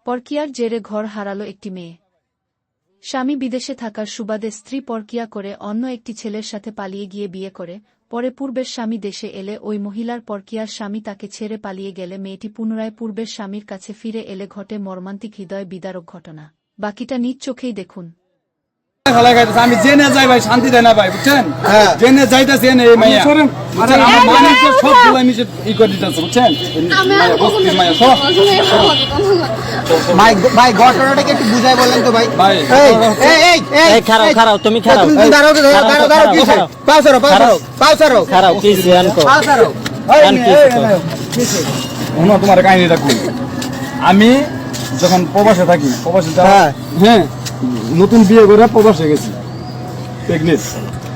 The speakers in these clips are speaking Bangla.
পরকীয়ার জেরে ঘর হারালো একটি মেয়ে। স্বামী বিদেশে থাকার সুবাদে স্ত্রী পরকীয়া করে অন্য একটি ছেলের সাথে পালিয়ে গিয়ে বিয়ে করে, পরে পূর্বের স্বামী দেশে এলে ওই মহিলার পরকীয়ার স্বামী তাকে ছেড়ে পালিয়ে গেলে মেয়েটি পুনরায় পূর্বের স্বামীর কাছে ফিরে এলে ঘটে মর্মান্তিক হৃদয় বিদারক ঘটনা। বাকিটা নিজ চোখেই দেখুন। আমি জেনে যাই ভাই, শান্তি দেয় না ভাই, বুঝছেন? জেনে যাইতেছি এই মাইয়া, বুঝছেন? আমার মানুষের সব গুলো আমি ই করে দিতেছে, বুঝছেন? ভাই ঘটনাটাকে একটু বুঝাই বললেন তো ভাই। ভাই এই খারাপ খারাপ তুমি খারাপ তুমি দাঁড়াও কি পাও সরো খারাপ কি জিয়ান কো শোনো তোমার কাহিনীটা কই। আমি যখন প্রবাসে থাকি, হ্যাঁ নতুন বিয়ে করে প্রবাসে গেছি, প্রেগনেন্ট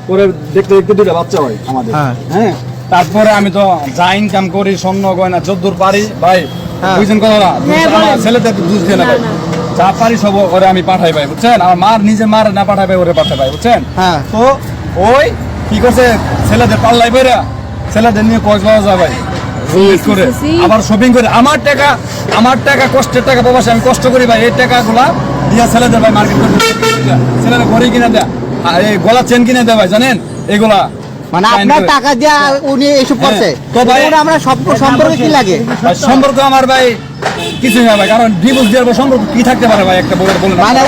পরে দেখতে দেখতে দুটো বাচ্চা হয় আমাদের। হ্যাঁ তারপরে আমি তো যা ইনকাম করি, স্বর্ণ গয়না যদ্দূর পারি ভাই, বুঝছেন কথা, আমার ছেলেদের দুধ দিয়ে না ভাই, যা পারি সব ওরে আমি পাঠাই ভাই, বুঝছেন? আমার মার নিজে মার না পাঠাই ভাই, ওরে পাঠাই ভাই, বুঝছেন? তো ওই কি করছে, ছেলেদের পাল্লাই বেরা ছেলেদের নিয়ে কক্সবাজার যায় ভাই, করে আবার শপিং করে আমার টাকা কষ্টের টাকা প্রবাসে আমি কষ্ট করি ভাই, এই টাকাগুলা দিয়া ছেলেদের ভাই মার্কেট করে ছেলেদের ঘড়ি কিনে দেয়, এই গলা চেন কিনে দেয় ভাই, জানেন এগুলা মানে আপনার টাকা দিয়া উনি এসব করছে। তো ভাই আমরা সম্পর্ক কি লাগে? সম্পর্ক আমার ভাই কিছুই না ভাই, কারণ ডিভোর্স দেওয়ার পর সম্পর্ক কি থাকতে পারে ভাই, একটা বলে বলেন। মানে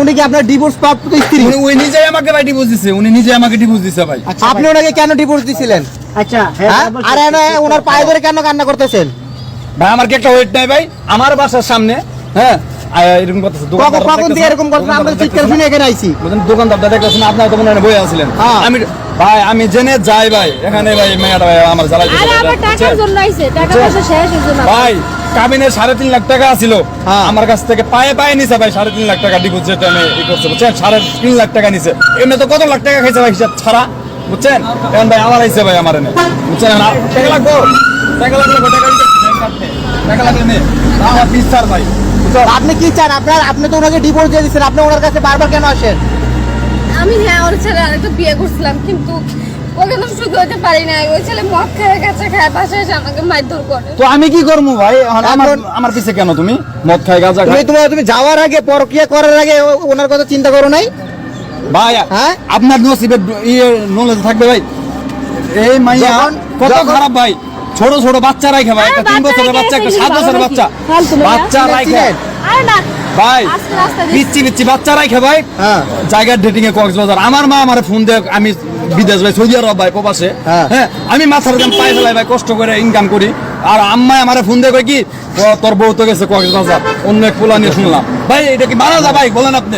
উনি কি আপনার ডিভোর্স প্রাপ্ত স্ত্রী? উনি নিজেই আমাকে ভাই ডিভোর্স দিছে, ভাই। আপনি ওনাকে কেন ডিভোর্স দিছিলেন? আচ্ছা আর ওনার পায়ে ধরে কেন কান্না করতেছেন? ভাই আমার কি একটা ওয়েট নাই ভাই, আমার বাসার সামনে, হ্যাঁ এরকম করতেছে, কখন দিয়ে এরকম করতেছেন? আমরা চিৎকার শুনে এখানে আইছি, দোকানদারটা দেখতেছেন, আপনারা তো মনে হয় বই আছিলেন। আমি ভাই আমি জেনে যাই ভাই, এখানে ভাই মেয়েটা ভাই আমার জ্বালাই ভাই, কাবিনের 3.5 লাখ টাকা ছিল আমার কাছ থেকে, পায়ে পায়ে নিছে ভাই 3.5 লাখ টাকা ডিপোজিট আমি ই করছে, বুঝছেন? 3.5 লাখ টাকা নিছে, এমনি তো কত লাখ টাকা খাইছে ভাই হিসাব ছাড়া, বুঝছেন? এখন ভাই আমার আইছে ভাই, আমার এনে, বুঝছেন? টাকা লাগবে, টাকা লাগবে নে আমার পিস্তার ভাই। আপনি কি চান? আপনি তো ওনাকে ডিভোর্স দিয়ে দিচ্ছেন, আপনি ওনার কাছে বারবার কেন আসেন? আমি ওর ছেলে আরেকটা বিয়ে করছিলাম, কিন্তু ওকে তো সুখী হতে পারি না। ওই ছেলে মদ খায়, গাঁজা খায়, বাসায় এসে আমাকে মারধর করে। তো আমি কি করবো ভাই? আমার পিছে কেন তুমি? মদ খাই, গাঁজা খাই। তুমি যাওয়ার আগে, পরকীয়া করার আগে ওনার কথা চিন্তা করো নাই ভাই? আপনার নসিবের নলেজ থাকবে ভাই, এই মাইয়া কত খারাপ ভাই, ছোট ছোট বাচ্চা রাখে ভাই, একটা 3 বছরের বাচ্চা, একটা 7 বছরের বাচ্চা রাখে ভাই, পিচ্ছি বাচ্চা রাখে ভাই, জায়গার ডেটিং এ কক্সবাজার। আমার মা আমার ফোন দিয়ে, আমি বিদেশ ভাই, সৌদি আরব ভাই, প্রবাসে, হ্যাঁ আমি মাথার দাম পাই ফেলাই ভাই, কষ্ট করে ইনকাম করি, আর আম্মাই আমার ফোন দিয়ে কি তোর বউ তো গেছে কক্সবাজার, অন্য এক পোলা নিয়ে শুনলাম ভাই, এটা কি মানা যায় ভাই? বলেন আপনি।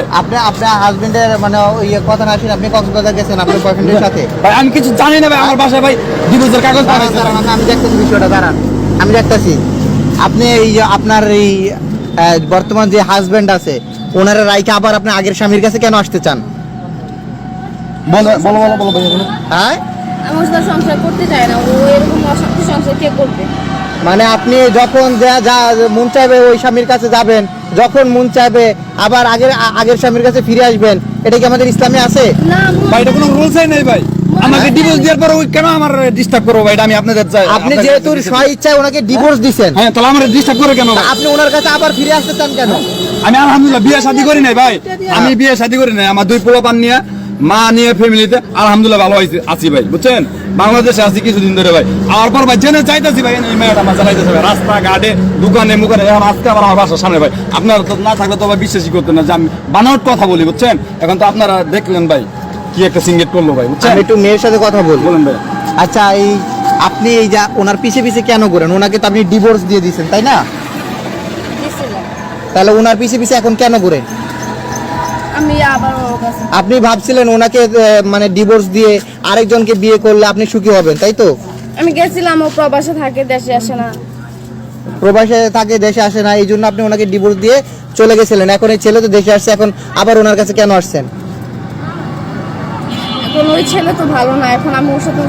আপনার হাজবেন্ডের মানে ইয়ে কথা না শুনে আপনি কক্সবাজার গেছেন আপনার বয়ফ্রেন্ডের সাথে? ভাই আমি কিছু জানি না ভাই, আমার বাসায় ভাই ডিভোর্সের কাগজ পাঠাইছে। আমি দেখতেছি বিষয়টা, দাঁড়ান আমি দেখতেছি। আপনি এই যে আপনার এই বর্তমান যে হাজবেন্ড আছে, ওনারা রাইকে আবার আপনি আগের স্বামীর কাছে কেন আসতে চান? বলো হ্যাঁ, আমার সাথে সংসার করতে চায় না ও, এরকম অশান্তি সংসার কে করবে? মানে আপনি যখন যা মন চাইবে ওই স্বামীর কাছে যাবেন, যখন মন চাইবে আবার আগের স্বামীর কাছে ফিরে আসবেন, এটা কি আমাদের ইসলামে আছে? না ভাই, এটা কোনো রুলসই নেই ভাই। আমাকে ডিভোর্স দেওয়ার পর ওই কেন আমার ডিস্টার্ব করবো ভাই? আমি আপনাদের চাই, আপনি যেহেতু স্বইচ্ছায় ওনাকে ডিভোর্স দিবেন, হ্যাঁ তাহলে আমার ডিস্টার্ব করে কেন? আপনি ওনার কাছে আবার ফিরে আসতে চান কেন? আমি আলহামদুলিল্লাহ বিয়ে শাদী করি নাই ভাই, আমি বিয়ে শাদী করি নাই, আমার 2 পোলাপান নিয়ে, মা নিয়ে, ফ্যামিলিতে আলহামদুলিল্লাহ ভালো আছি ভাই, বুঝছেন? বাংলাদেশে আছি কিছুদিন ধরে ভাই, আর পর ভাই জেনে চাইতেছি ভাই, এই মেয়েটা আমার জ্বালাইতেছে ভাই, রাস্তা ঘাটে, দোকানে মুখানে, এখন আজকে আবার আমার বাসার সামনে ভাই। আপনারা তো না থাকলে তো ভাই বিশ্বাসই করতেন না যে আমি বানাওয়াট কথা বলি, বুঝছেন? এখন তো আপনারা দেখলেন ভাই কি একটা সিঙ্গেট করলো ভাই, বুঝছেন? আমি একটু মেয়ের সাথে কথা বলেন ভাই। আচ্ছা, এই আপনি এই যা ওনার পিছে পিছে কেন করেন? ওনাকে তো আপনি ডিভোর্স দিয়ে দিয়েছেন, তাই না? তাহলে ওনার পিছে পিছে এখন কেন করেন? আমি আবার ওর কাছে, আপনি ভাবছিলেন ওনাকে মানে ডিভোর্স দিয়ে আরেকজনকে বিয়ে করলে আপনি সুখী হবেন, তাই তো? আমি গেছিলাম, ও প্রবাসে থাকে, দেশে আসে না। প্রবাসে থাকে, দেশে আসে না, এই জন্য আপনি ওনাকে ডিভোর্স দিয়ে চলে গেছিলেন। এখন এই ছেলে তো দেশে আসছে, এখন আবার ওনার কাছে কেন আসছেন? এখন ওই ছেলে তো ভালো না, এখন আমি ওর সাথে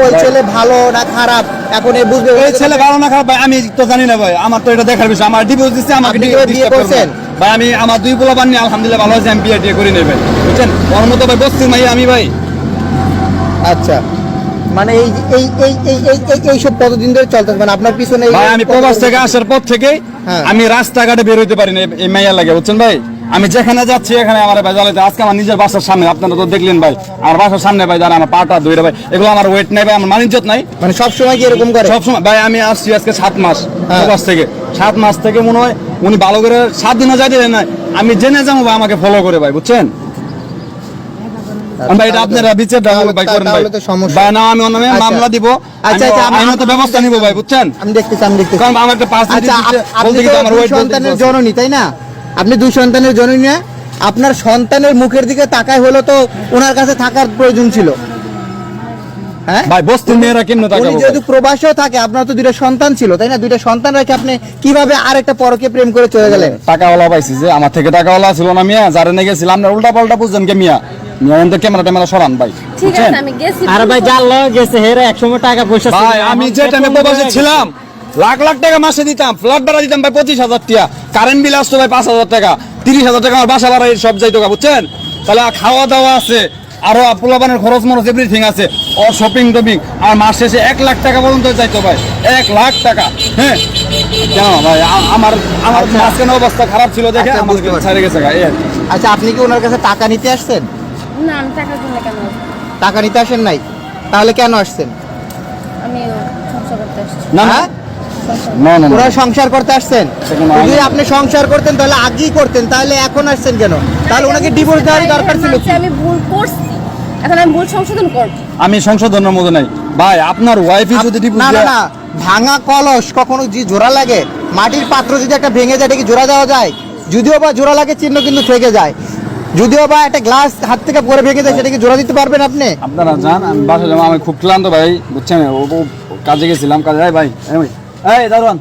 ওই ছেলে ভালো না খারাপ এখন এই বুঝবে? ওই ছেলে ভালো না খারাপ ভাই আমি তো জানি না ভাই, আমার তো এটা দেখার বিষয়। আমার ডিভোর্স দিচ্ছে, আমাকে বিয়ে করছেন ভাই, আমি আমার 2 পোলাপান নিয়ে আলহামদুলিল্লাহ ভালো আছি, আমি বিয়ে করি নাই ভাই, বুঝছেন? ওর মতো ভাই বস্তির মাই আমি ভাই। আচ্ছা, মানে এইসব কতদিন ধরে চলতেছে, মানে আপনার পিছনে ভাই আমি প্রবাস থেকে আসার পর থেকেই হ্যাঁ। আমি রাস্তাঘাটে বের হইতে পারি না এই মাইয়া লাগে, বুঝছেন ভাই। আমি যেখানে যাচ্ছি এখানে আমার ভাই জ্বালাইতে, আজকে আমার নিজের বাসার সামনে, আপনারা তো দেখলেন ভাই, আমার বাসার সামনে ভাই যারা আমার পাটা ধরে ভাই, এগুলো আমার ওয়েট নাই ভাই, আমার মানিজ্জত নাই মানে সব সময় কি এরকম করে? সবসময় ভাই। আমি আসছি আজকে 7 মাস হ্যাঁ। প্রবাস থেকে, 7 মাস থেকে মনে হয় উনি ভালো করে 7 দিনও যাইতে দেন না, আমি জেনে যাবো ভাই আমাকে ফলো করে ভাই, বুঝছেন ভাই। এটা আপনারা বিচার ভাই করেন ভাই। তাহলে তো সমস্যা। ভাই না আমি অন্য আচ্ছা। মামলা দিব, আচ্ছা, আচ্ছা, আমি- আইনত ব্যবস্থা নিব ভাই, বুঝছেন। আমি দেখতেছি। কারণ আমার একটা পাঁচ আচ্ছা, আপনি বলতে তো গিয়ে আমার দুই ওয়েট সন্তানের জননী, তাই না? আপনি 2 সন্তানের জননী না? আপনার সন্তানের মুখের দিকে তাকায় হলো তো ওনার কাছে থাকার প্রয়োজন ছিল। হ্যাঁ ভাই বস্তির মেয়েরা কেমন উনি টাকা যেহেতু প্রবাসেও থাকে, আপনার তো 2টা সন্তান ছিল, তাই না? 2টা সন্তান রেখে আপনি কিভাবে আরেকটা পরকে প্রেম করে চলে গেলেন? টাকাওয়ালা পাইছি যে, আমার থেকে টাকাওয়ালা ছিল না মিয়া, যারা নিয়ে গেছিলাম না উল্টা পাল্টা বুঝছেন কে মিয়া, মিয়া এনতে ক্যামেরা ট্যামেরা সরান ভাই, ঠিক বুঝছেন আছে আমি গেছি। আর ভাই জানলো গেছে হেরে এক সময় টাকা পয়সা ছিল ভাই। না, আমি আমার যে টাইমে বেতন প্রবাসে হয়ে গেছে। ছিলাম লাখ লাখ টাকা মাসে দিতাম, ফ্ল্যাট ভাড়া দিতাম ভাই 25,000 টাকা, কারেন্ট বিল আসতো ভাই 5,000 টাকা, 30,000 টাকা আমার বাসা ভাড়া সব যাইতো, বুঝছেন। তাহলে খাওয়া দাওয়া আছে, আরো পোলাপানের খরচ মরচ এভরিথিং আছে, ও শপিং টপিং, আর মাস শেষে 1 লাখ টাকা পর্যন্ত যাইতো ভাই, 1 লাখ টাকা। হ্যাঁ কেন ভাই আমার মাঝখানে অবস্থা খারাপ ছিল দেখে আচ্ছা, আমাকে বুঝতে পারছি। ছেড়ে গেছে গা, এই আর কি। আচ্ছা, আপনি কি ওনার কাছে টাকা নিতে আসছেন? না আমি টাকার জন্য কেন আসবো? টাকা নিতে আসেন নাই, তাহলে কেন আসছেন? আমি সংসার করতে আসছি। না না হ্যাঁ? না না, না। ওরা সংসার করতে আসছেন? সেখানে যদি আমি- আপনি সংসার করতেন তাহলে আগেই করতেন, তাহলে এখন আসছেন কেন? তাহলে ওনাকে ডিভোর্স দেওয়ার দরকার ছিল কি? আমি ভুল করছি, এখন আমি ভুল সংশোধন করব। আমি সংশোধনের মধ্যে নাই ভাই। আপনার ওয়াইফই যদি ডিভোর্স না না দেয়- না, ভাঙা কলস কখনো যে জোড়া লাগে, মাটির পাত্র যদি একটা ভেঙে যায় এটা কি জোড়া দেওয়া যায়? যদিও বা জোড়া লাগে চিহ্ন কিন্তু থেকে যায়, যদিও বা একটা গ্লাস হাত থেকে পরে ভেঙে যায় সেটা কি জোড়া দিতে পারবেন আপনি? আপনারা যান, আমি বাসা যাবো, আমি খুব ক্লান্ত ভাই, বুঝছেন। ও কাজে গেছিলাম, কাজে ভাই, এই দারোয়ান